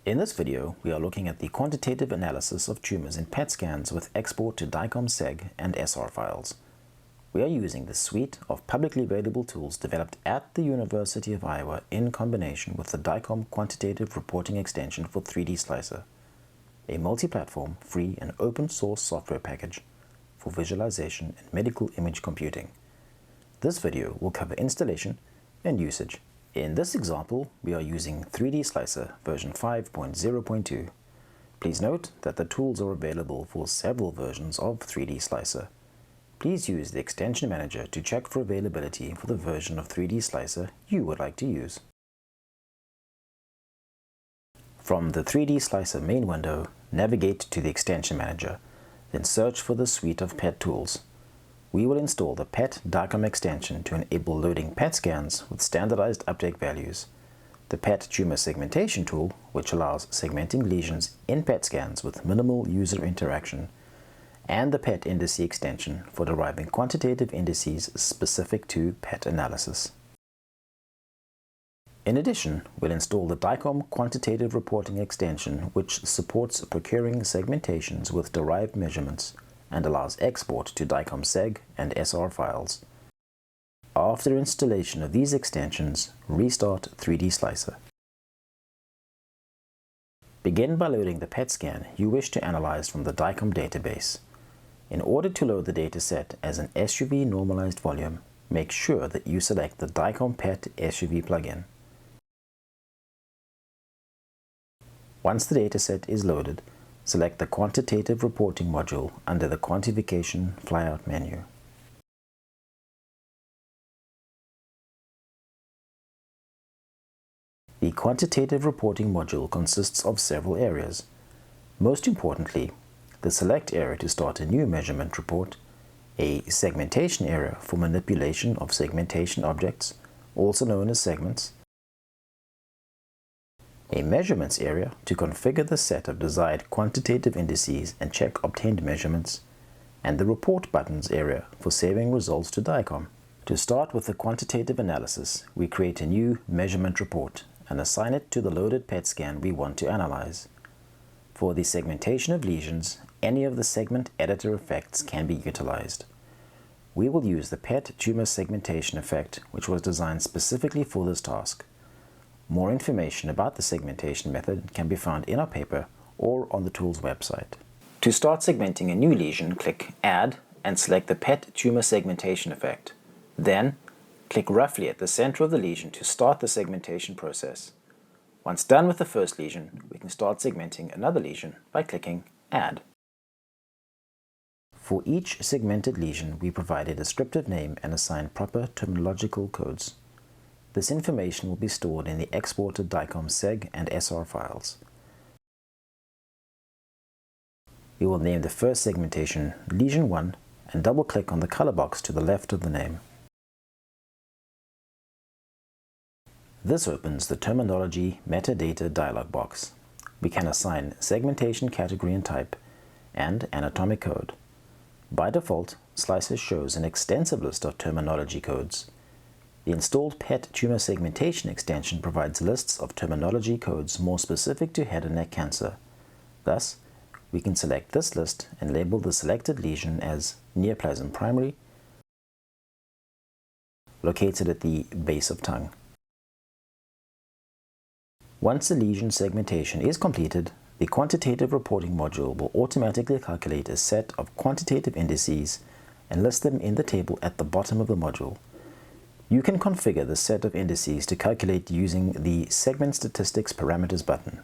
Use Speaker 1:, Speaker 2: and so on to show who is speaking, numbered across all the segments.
Speaker 1: In this video, we are looking at the quantitative analysis of tumors in PET scans with export to DICOM-SEG and SR files. We are using the suite of publicly available tools developed at the University of Iowa in combination with the DICOM Quantitative Reporting extension for 3D Slicer, a multi-platform, free and open-source software package for visualization and medical image computing. This video will cover installation and usage. In this example, we are using 3D Slicer version 5.0.2. Please note that the tools are available for several versions of 3D Slicer. Please use the extension manager to check for availability for the version of 3D Slicer you would like to use. From the 3D Slicer main window, navigate to the extension manager, then search for the suite of PET tools. We will install the PET DICOM extension to enable loading PET scans with standardized uptake values, the PET tumor segmentation tool, which allows segmenting lesions in PET scans with minimal user interaction, and the PET indice extension for deriving quantitative indices specific to PET analysis. In addition, we'll install the DICOM Quantitative Reporting extension, which supports procuring segmentations with derived measurements and allows export to DICOM-SEG and SR files. After installation of these extensions, restart 3D Slicer. Begin by loading the PET scan you wish to analyze from the DICOM database. In order to load the dataset as an SUV normalized volume, make sure that you select the DICOM PET SUV plugin. Once the dataset is loaded, select the Quantitative Reporting module under the Quantification flyout menu. The Quantitative Reporting module consists of several areas. Most importantly, the Select area to start a new measurement report, a Segmentation area for manipulation of segmentation objects, also known as segments, a Measurements area to configure the set of desired quantitative indices and check obtained measurements, and the Report Buttons area for saving results to DICOM. To start with the quantitative analysis, we create a new measurement report and assign it to the loaded PET scan we want to analyze. For the segmentation of lesions, any of the segment editor effects can be utilized. We will use the PET tumor segmentation effect, which was designed specifically for this task. More information about the segmentation method can be found in our paper or on the tool's website. To start segmenting a new lesion, click Add and select the PET tumor segmentation effect. Then, click roughly at the center of the lesion to start the segmentation process. Once done with the first lesion, we can start segmenting another lesion by clicking Add. For each segmented lesion, we provide a descriptive name and assign proper terminological codes. This information will be stored in the exported DICOM-SEG and SR files. We will name the first segmentation Lesion 1 and double-click on the color box to the left of the name. This opens the Terminology Metadata dialog box. We can assign segmentation category and type and anatomic code. By default, Slicer shows an extensive list of terminology codes. The installed PET tumor segmentation extension provides lists of terminology codes more specific to head and neck cancer. Thus, we can select this list and label the selected lesion as neoplasm primary, located at the base of tongue. Once the lesion segmentation is completed, the Quantitative Reporting module will automatically calculate a set of quantitative indices and list them in the table at the bottom of the module. You can configure the set of indices to calculate using the Segment Statistics Parameters button.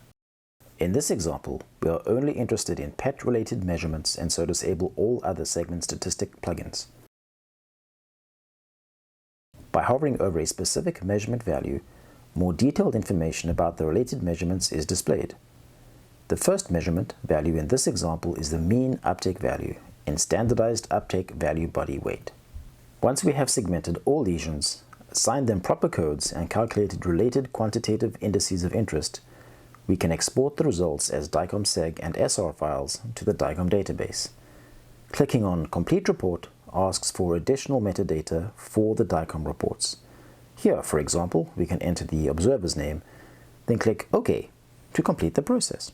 Speaker 1: In this example, we are only interested in PET-related measurements and so disable all other segment statistic plugins. By hovering over a specific measurement value, more detailed information about the related measurements is displayed. The first measurement value in this example is the mean uptake value in standardized uptake value body weight. Once we have segmented all lesions, assigned them proper codes, and calculated related quantitative indices of interest, we can export the results as DICOM-SEG and SR files to the DICOM database. Clicking on Complete Report asks for additional metadata for the DICOM reports. Here, for example, we can enter the observer's name, then click OK to complete the process.